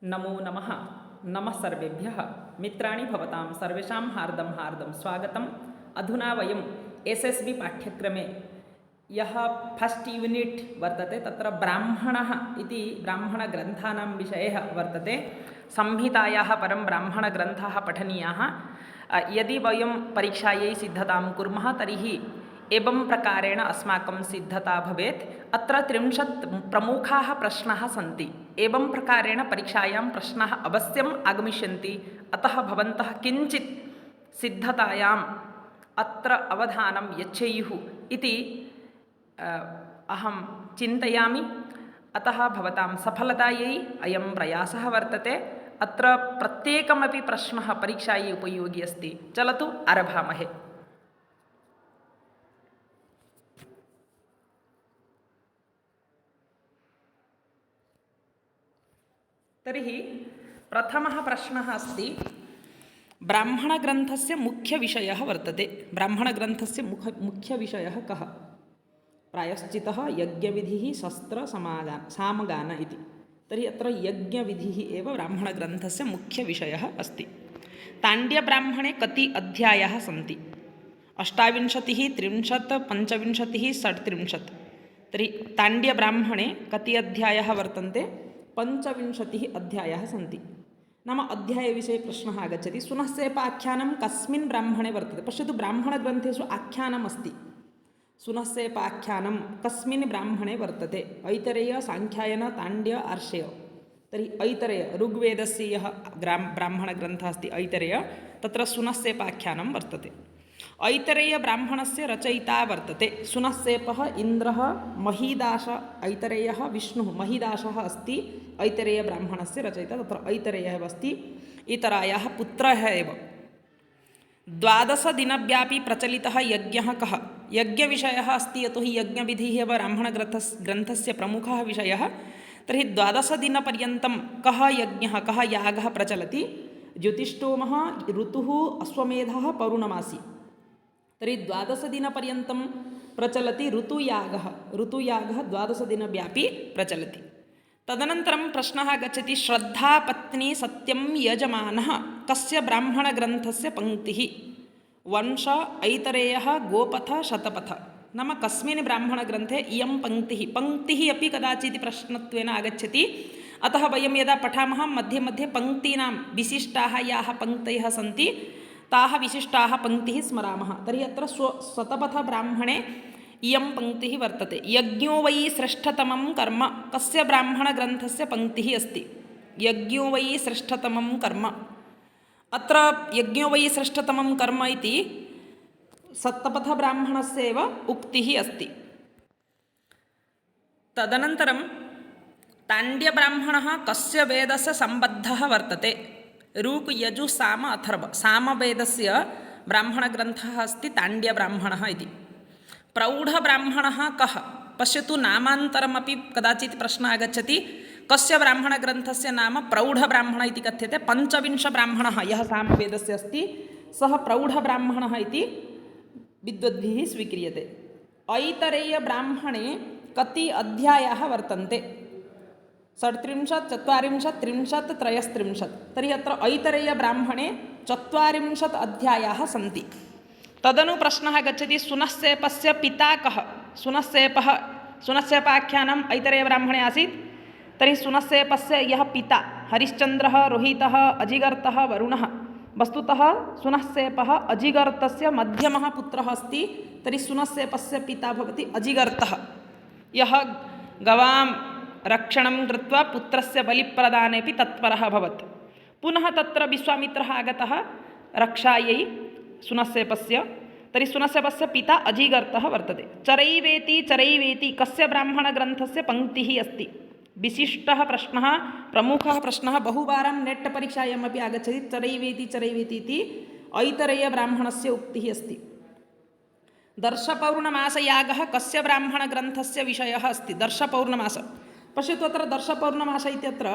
नमो नमः। नमः सर्वेभ्यः। मित्राणि भवतां सर्वेषां हार्दं हार्दं स्वागतम्। अधुना वयं एसएसबी पाठ्यक्रमे यः फस्ट् यूनिट् वर्तते तत्र ब्राह्मणः इति ब्राह्मणग्रन्थानां विषयः वर्तते। संहितायाः परं ब्राह्मणग्रन्थाः पठनीयाः। यदि वयं परीक्षायै सिद्धतां कुर्मः तर्हि एवं प्रकारेण अस्माकं सिद्धता भवेत्। अत्र 30 प्रमुखाः प्रश्नाः सन्ति। एवं प्रकारेण परीक्षायां प्रश्नाः अवश्यम् आगमिष्यन्ति। अतः भवन्तः किञ्चित् सिद्धतायाम् अत्र अवधानं यच्छेयुः इति अहं चिन्तयामि। अतः भवतां सफलतायै अयं प्रयासः वर्तते। अत्र प्रत्येकमपि प्रश्नः परीक्षायै उपयोगी अस्ति। चलतु आरभामहे। तर्हि प्रथमः प्रश्नः अस्ति, ब्राह्मणग्रन्थस्य मुख्यविषयः वर्तते। ब्राह्मणग्रन्थस्य मुख्यविषयः कः? प्रायश्चितः, यज्ञविधिः, सामगान इति। तर्हि अत्र यज्ञविधिः एव ब्राह्मणग्रन्थस्य मुख्यविषयः अस्ति। ताण्ड्यब्राह्मणे कति अध्यायाः सन्ति? 28, 30, 25, 37। तर्हि ताण्ड्यब्राह्मणे कति अध्यायाः वर्तन्ते? 25 अध्यायाः सन्ति। नाम अध्यायविषये प्रश्नः आगच्छति। सुनस्सेपाख्यानं कस्मिन् ब्राह्मणे वर्तते? पश्यतु, ब्राह्मणग्रन्थेषु आख्यानम् अस्ति। सुनस्सेपाख्यानं कस्मिन् ब्राह्मणे वर्तते? ऐतरेय, साङ्ख्यायन, ताण्ड्य, आर्षेय। तर्हि ऐतरेय, ऋग्वेदस्य यः ब्राह्मणग्रन्थः अस्ति ऐतरेय, तत्र सुनस्सेपाख्यानं वर्तते। ऐतरेयब्राह्मणस्य रचयिता वर्तते सुनस्सेपः, इन्द्रः, महीदास। ऐतरेयः विष्णुः, महीदासः अस्ति ऐतरेयब्राह्मणस्य रचयिता। तत्र ऐतरेयः एव अस्ति, इतरायाः पुत्रः एव। 12 दिनव्यापी प्रचलितः यज्ञः कः? यज्ञविषयः अस्ति, यतोहि यज्ञविधिः एव ब्राह्मणग्रन्थस्य प्रमुखः विषयः। तर्हि 12 दिनपर्यन्तं कः यज्ञः, कः यागः प्रचलति? ज्योतिष्टोमः, ऋतुः, अश्वमेधः, पौर्णमासी। तर्हि 12 दिनपर्यन्तं प्रचलति ऋतुयागः। ऋतुयागः 12 दिनव्यापी प्रचलति। तदनन्तरं प्रश्नः आगच्छति, श्रद्धा पत्नी सत्यं यजमानः कस्य ब्राह्मणग्रन्थस्य पङ्क्तिः? वंश, ऐतरेयः, गोपथ, शतपथ। नाम कस्मिन् ब्राह्मणग्रन्थे इयं पङ्क्तिः अपि कदाचित् प्रश्नत्वेन आगच्छति। अतः वयं यदा पठामः मध्ये मध्ये पङ्क्तीनां विशिष्टाः याः पङ्क्तयः सन्ति ताः विशिष्टाः पङ्क्तिः स्मरामः। तर्हि अत्र शतपथब्राह्मणे इयं पङ्क्तिः वर्तते। यज्ञो वै श्रेष्ठतमं कर्म कस्य ब्राह्मणग्रन्थस्य पङ्क्तिः अस्ति? यज्ञो वै श्रेष्ठतमं कर्म। अत्र यज्ञो वै श्रेष्ठतमं कर्म इति शतपथब्राह्मणस्य एव उक्तिः अस्ति। तदनन्तरं ताण्ड्यब्राह्मणः कस्य वेदस्य सम्बद्धः वर्तते? ऋक्, यजुः, साम, अथर्व। सामवेदस्य ब्राह्मणग्रन्थः अस्ति ताण्ड्यब्राह्मणः इति। प्रौढब्राह्मणः कः? पश्यतु, नामान्तरमपि कदाचित् प्रश्नः आगच्छति। कस्य ब्राह्मणग्रन्थस्य नाम प्रौढब्राह्मणः इति कथ्यते? 25 ब्राह्मणः यः सामवेदस्य अस्ति सः प्रौढब्राह्मणः इति विद्वद्भिः स्वीक्रियते। ऐतरेयब्राह्मणे कति अध्यायाः वर्तन्ते? 37, 40, 30, 33। तर्हि अत्र ऐतरेयब्राह्मणे 40 अध्यायाः सन्ति। तदनु प्रश्नः गच्छति, सुनस्सेपस्य पिता कः? सुनस्सेपाख्यानम् ऐतरेयब्राह्मणे आसीत्। तर्हि सुनस्सेपस्य यः पिता हरिश्चन्द्रः, रोहितः, अजिगर्तः, वरुणः। वस्तुतः सुनस्सेपः अजिगर्तस्य मध्यमः पुत्रः अस्ति। तर्हि सुनस्सेपस्य पिता भवति अजिगर्तः, यः गवां रक्षणं कृत्वा पुत्रस्य बलिप्रदानेपि तत्परः अभवत्। पुनः तत्र विश्वामित्रः आगतः रक्षायै सुनस्सेपस्य। तर्हि सुनस्सेपस्य पिता अजिगर्तः वर्तते। चरैवेति कस्य ब्राह्मणग्रन्थस्य पङ्क्तिः अस्ति? विशिष्टः प्रश्नः, प्रमुखः प्रश्नः, बहुवारं नेट् परीक्षायामपि आगच्छति। चरैवेति इति ऐतरेयब्राह्मणस्य उक्तिः अस्ति। दर्शपौर्णमासयागः कस्य ब्राह्मणग्रन्थस्य विषयः अस्ति? दर्शपौर्णमास। पश्यतु, अत्र दर्शपौर्णमास इत्यत्र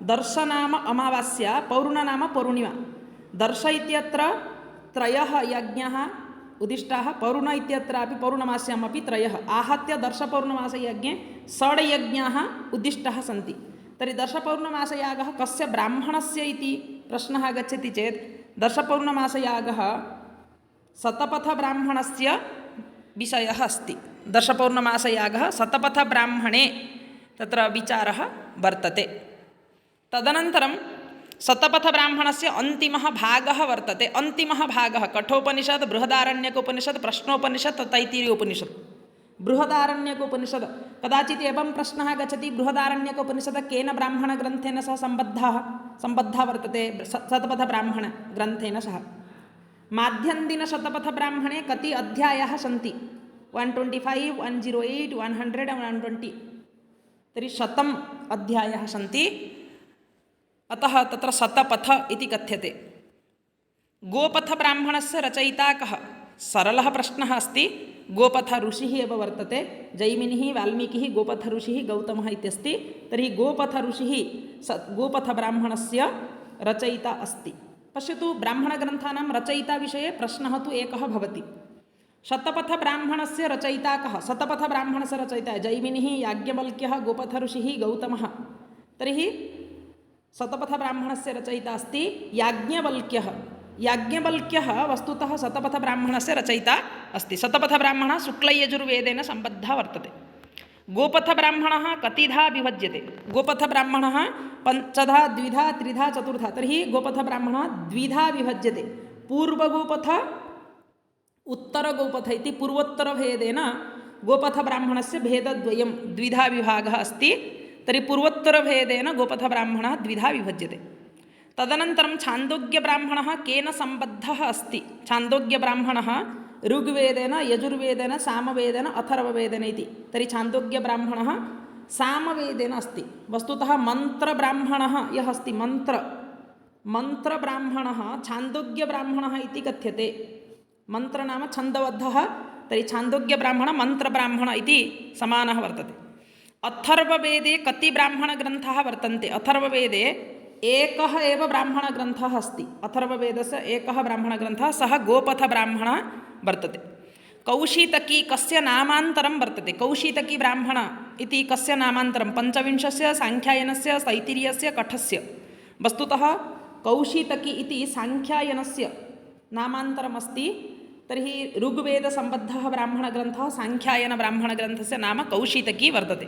दर्श नाम अमावास्या, पौर्ण नाम पौर्णिमा। दर्श इत्यत्र 3 यज्ञाः उदिष्टाः, पौर्ण इत्यत्रापि पौर्णमास्यामपि 3। आहत्य दर्शपौर्णमासयज्ञे 6 यज्ञाः उद्दिष्टाः सन्ति। तर्हि दर्शपौर्णमासयागः कस्य ब्राह्मणस्य इति प्रश्नः आगच्छति चेत् दर्शपौर्णमासयागः शतपथब्राह्मणस्य विषयः अस्ति। दर्शपौर्णमासयागः शतपथब्राह्मणे तत्र विचारः वर्तते। तदनन्तरं शतपथब्राह्मणस्य अन्तिमः भागः वर्तते। अन्तिमः भागः कठोपनिषत्, बृहदारण्यकोपनिषत्, प्रश्नोपनिषत्, तैत्तिरीयोपनिषत्। बृहदारण्यकोपनिषत् कदाचित् एवं प्रश्नः गच्छति, बृहदारण्यकोपनिषत् केन ब्राह्मणग्रन्थेन सह सम्बद्धः वर्तते? शतपथब्राह्मणग्रन्थेन सह। माध्यन्दिनशतपथब्राह्मणे कति अध्यायाः सन्ति? 125, 108, 100 and 120। तर्हि 100 अध्यायाः सन्ति, अतः तत्र शतपथ इति कथ्यते। गोपथब्राह्मणस्य रचयिता कः? सरलः प्रश्नः अस्ति। गोपथ ऋषिः एव वर्तते। जैमिनिः, वाल्मीकिः, गोपथ ऋषिः, गौतमः इत्यस्ति। तर्हि गोपथ ऋषिः गोपथब्राह्मणस्य रचयिता अस्ति। पश्यतु, ब्राह्मणग्रन्थानां रचयिता विषये प्रश्नः तु एकः भवति। शतपथब्राह्मणस्य रचयिता कः? शतपथब्राह्मणस्य रचयिता जैमिनिः, याज्ञवल्क्यः, गोपथ ऋषिः, गौतमः। तर्हि शतपथब्राह्मणस्य रचयिता अस्ति याज्ञवल्क्यः। याज्ञवल्क्यः वस्तुतः शतपथब्राह्मणस्य रचयिता अस्ति। शतपथब्राह्मणः शुक्लयजुर्वेदेन सम्बद्धः वर्तते। गोपथब्राह्मणः कतिधा विभज्यते? गोपथब्राह्मणः पञ्चधा, द्विधा, त्रिधा, चतुर्धा। तर्हि गोपथब्राह्मणः द्विधा विभज्यते। पूर्वगोपथ, उत्तरगोपथ इति पूर्वोत्तरभेदेन गोपथब्राह्मणस्य भेदद्वयं, द्विधा विभागः अस्ति। तर्हि पूर्वोत्तरभेदेन गोपथब्राह्मणः द्विधा विभज्यते। तदनन्तरं छान्दोग्यब्राह्मणः केन सम्बद्धः अस्ति? छान्दोग्यब्राह्मणः ऋग्वेदेन, यजुर्वेदेन, सामवेदेन, अथर्ववेदेन इति। तर्हि छान्दोग्यब्राह्मणः सामवेदेन अस्ति। वस्तुतः मन्त्रब्राह्मणः यः अस्ति, मन्त्रब्राह्मणः छान्दोग्यब्राह्मणः इति कथ्यते। मन्त्र नाम छन्दबद्धः। तर्हि छान्दोग्यब्राह्मणः मन्त्रब्राह्मणः इति समानः वर्तते। अथर्ववेदे कति ब्राह्मणग्रन्थाः वर्तन्ते? अथर्ववेदे एकः एव ब्राह्मणग्रन्थः अस्ति। अथर्ववेदस्य एकः ब्राह्मणग्रन्थः, सः गोपथब्राह्मणः वर्तते। कौशीतकी कस्य नामान्तरं वर्तते? कौशीतकी ब्राह्मण इति कस्य नामान्तरं? पञ्चविंशस्य, साङ्ख्यायनस्य, तैत्तिरीयस्य, कठस्य। वस्तुतः कौशीतकी इति साङ्ख्यायनस्य नामान्तरमस्ति। तर्हि ऋग्वेदसम्बद्धः ब्राह्मणग्रन्थः साङ्ख्यायनब्राह्मणग्रन्थस्य नाम कौशीतकी वर्तते।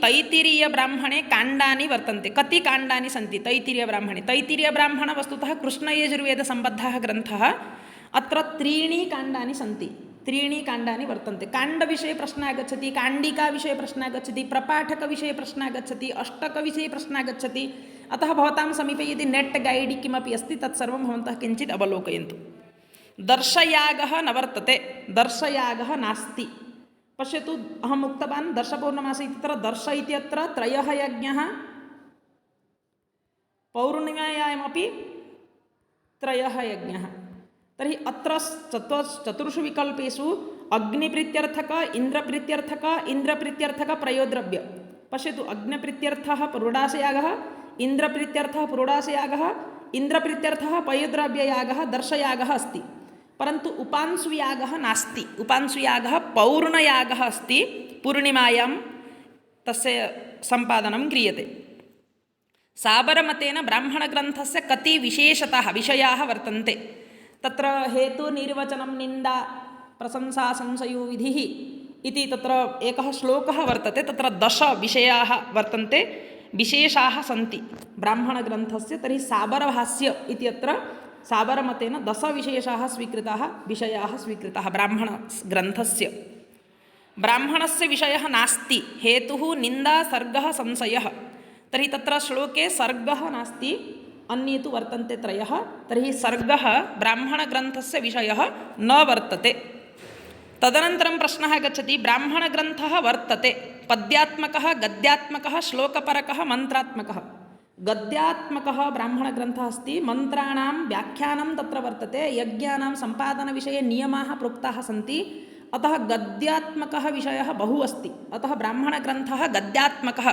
तैत्तिरीयब्राह्मणे काण्डानि वर्तन्ते। कति काण्डानि सन्ति तैत्तिरीयब्राह्मणे? तैत्तिरीयब्राह्मण वस्तुतः कृष्णयजुर्वेदसम्बद्धः ग्रन्थः। अत्र 3 काण्डानि सन्ति। 3 काण्डानि वर्तन्ते। काण्डविषये प्रश्नः आगच्छति, काण्डिकाविषये प्रश्नः आगच्छति, प्रपाठकविषये प्रश्नः आगच्छति, अष्टकविषये प्रश्नः आगच्छति। अतः भवतां समीपे यदि नेट् गैड् किमपि अस्ति तत्सर्वं भवन्तः किञ्चित् अवलोकयन्तु। दर्शयागः न वर्तते, दर्शयागः नास्ति। पश्यतु, अहम् उक्तवान् दर्शपौर्णमासे इत्यत्र दर्श इत्यत्र 3 यज्ञः, पौर्णिमायामपि 3 यज्ञः। तर्हि अत्र चतुर्षु विकल्पेषु अग्निप्रीत्यर्थक, इन्द्रप्रीत्यर्थक, प्रयोद्रव्य। पश्यतु, अग्निप्रीत्यर्थः पुरोडाशयागः, इन्द्रप्रीत्यर्थः पुरोडाशयागः, इन्द्रप्रीत्यर्थः पयोद्रव्ययागः, दर्शयागः अस्ति। परन्तु उपांशुयागः नास्ति। उपांशुयागः पौर्णयागः अस्ति। पूर्णिमायां तस्य सम्पादनं क्रियते। साबरमतेन ब्राह्मणग्रन्थस्य कति विशेषाः वर्तन्ते? तत्र हेतुनिर्वचनं, निन्दा, प्रशंसा, संशयोविधिः इति तत्र एकः श्लोकः वर्तते। तत्र 10 विषयाः वर्तन्ते, विशेषाः सन्ति ब्राह्मणग्रन्थस्य। तर्हि साबरभाष्य इत्यत्र साबरमतेन 10 विशेषाः स्वीकृताः, विषयाः स्वीकृताः ब्राह्मणग्रन्थस्य। ब्राह्मणस्य विषयः नास्ति, हेतुः निन्दा, सर्गः, संशयः। तर्हि तत्र श्लोके सर्गः नास्ति, अन्ये तु वर्तन्ते 3। तर्हि सर्गः ब्राह्मणग्रन्थस्य विषयः न वर्तते। तदनन्तरं प्रश्नः गच्छति, ब्राह्मणग्रन्थः वर्तते पद्यात्मकः, गद्यात्मकः, श्लोकपरकः, मन्त्रात्मकः। गद्यात्मकः ब्राह्मणग्रन्थः अस्ति। मन्त्राणां व्याख्यानं तत्र वर्तते, यज्ञानां सम्पादनविषये नियमाः प्रोक्ताः सन्ति। अतः गद्यात्मकः विषयः बहु अस्ति। अतः ब्राह्मणग्रन्थः गद्यात्मकः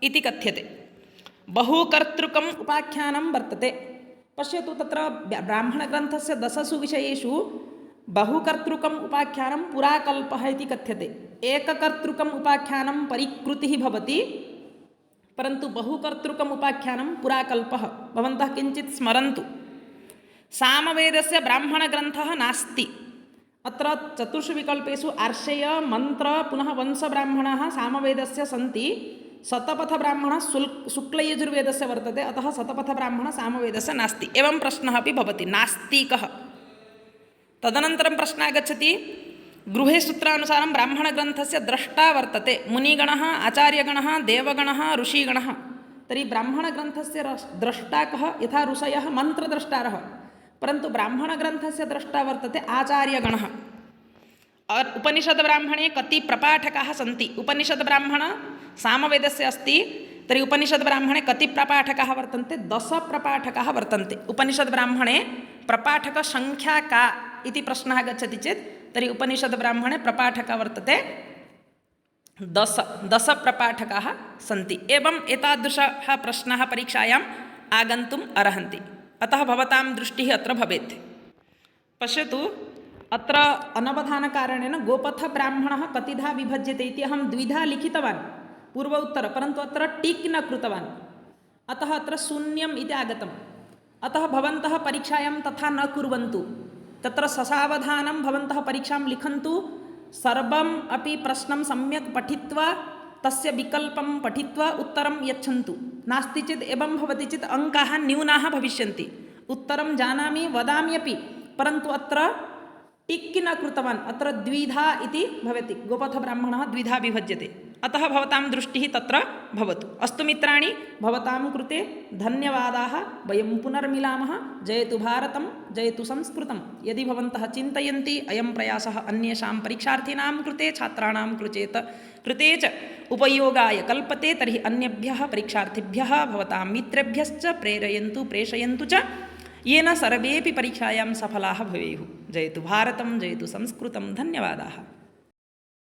इति कथ्यते। बहुकर्तृकम् उपाख्यानं वर्तते। पश्यतु, तत्र ब्राह्मणग्रन्थस्य 10 विषयेषु बहुकर्तृकम् उपाख्यानं पुराकल्पः इति कथ्यते। एककर्तृकम् उपाख्यानं परिकृतिः भवति, परन्तु बहुकर्तृकम् उपाख्यानं पुराकल्पः। भवन्तः किञ्चित् स्मरन्तु। सामवेदस्य ब्राह्मणग्रन्थः नास्ति। अत्र चतुर्षु विकल्पेषु आर्षेय मंत्र पुनः वंशब्राह्मणाः सामवेदस्य सन्ति। शतपथब्राह्मणः शुक्लयजुर्वेदस्य वर्तते, अतः शतपथब्राह्मणः सामवेदस्य नास्ति। एवं प्रश्नः अपि भवति, नास्ति कः। तदनन्तरं प्रश्नः आगच्छति, गृहे सूत्रानुसारं ब्राह्मणग्रन्थस्य द्रष्टा वर्तते मुनिगणः, आचार्यगणः, देवगणः, ऋषिगणः। तर्हि ब्राह्मणग्रन्थस्य द्रष्टा कः? यथा ऋषयः मन्त्रद्रष्टारः, परन्तु ब्राह्मणग्रन्थस्य द्रष्टा वर्तते आचार्यगणः। उपनिषद्ब्राह्मणे कति प्रपाठकाः सन्ति? उपनिषद्ब्राह्मण सामवेदस्य अस्ति, तर्हि उपनिषद्ब्राह्मणे कति प्रपाठकाः वर्तन्ते? 10 प्रपाठकाः वर्तन्ते। उपनिषद्ब्राह्मणे प्रपाठकसङ्ख्या का इति प्रश्नः गच्छति चेत् तर्हि उपनिषद्ब्राह्मणे प्रपाठकः वर्तते 10 प्रपाठकाः सन्ति। एवम् एतादृशः प्रश्नाः परीक्षायाम् आगन्तुम् अर्हन्ति। अतः भवतां दृष्टिः अत्र भवेत्। पश्यतु, अत्र अनवधानकारणेन गोपथब्राह्मणः कतिधा विभज्यते इति अहं द्विधा लिखितवान् पूर्व उत्तर, परन्तु अत्र टिक् न कृतवान्, अतः अत्र शून्यम् इति आगतम्। अतः भवन्तः परीक्षायां तथा न कुर्वन्तु। तत्र ससावधानं भवन्तः परीक्षां लिखन्तु। सर्वम् अपि प्रश्नं सम्यक् पठित्वा तस्य विकल्पं पठित्वा उत्तरं यच्छन्तु। नास्ति चेत् एवं भवति चेत् अङ्काः न्यूनाः भविष्यन्ति। उत्तरं जानामि, वदामि अपि, परन्तु अत्र टिक् न कृतवान्, अत्र द्विधा इति भवति। गोपथब्राह्मणः द्विधा विभज्यते, अतः भवतां दृष्टिः तत्र भवतु। अस्तु मित्राणि, भवतां कृते धन्यवादाः। वयं पुनर्मिलामः। जयतु भारतं, जयतु संस्कृतं। यदि भवन्तः चिन्तयन्ति अयं प्रयासः अन्येषां परीक्षार्थिनां कृते, छात्राणां कृते च उपयोगाय कल्पते, तर्हि अन्येभ्यः परीक्षार्थिभ्यः भवतां मित्रेभ्यश्च प्रेषयन्तु च, येन सर्वेपि परीक्षायां सफलाः भवेयुः। जयतु भारतं, जयतु संस्कृतं। धन्यवादाः।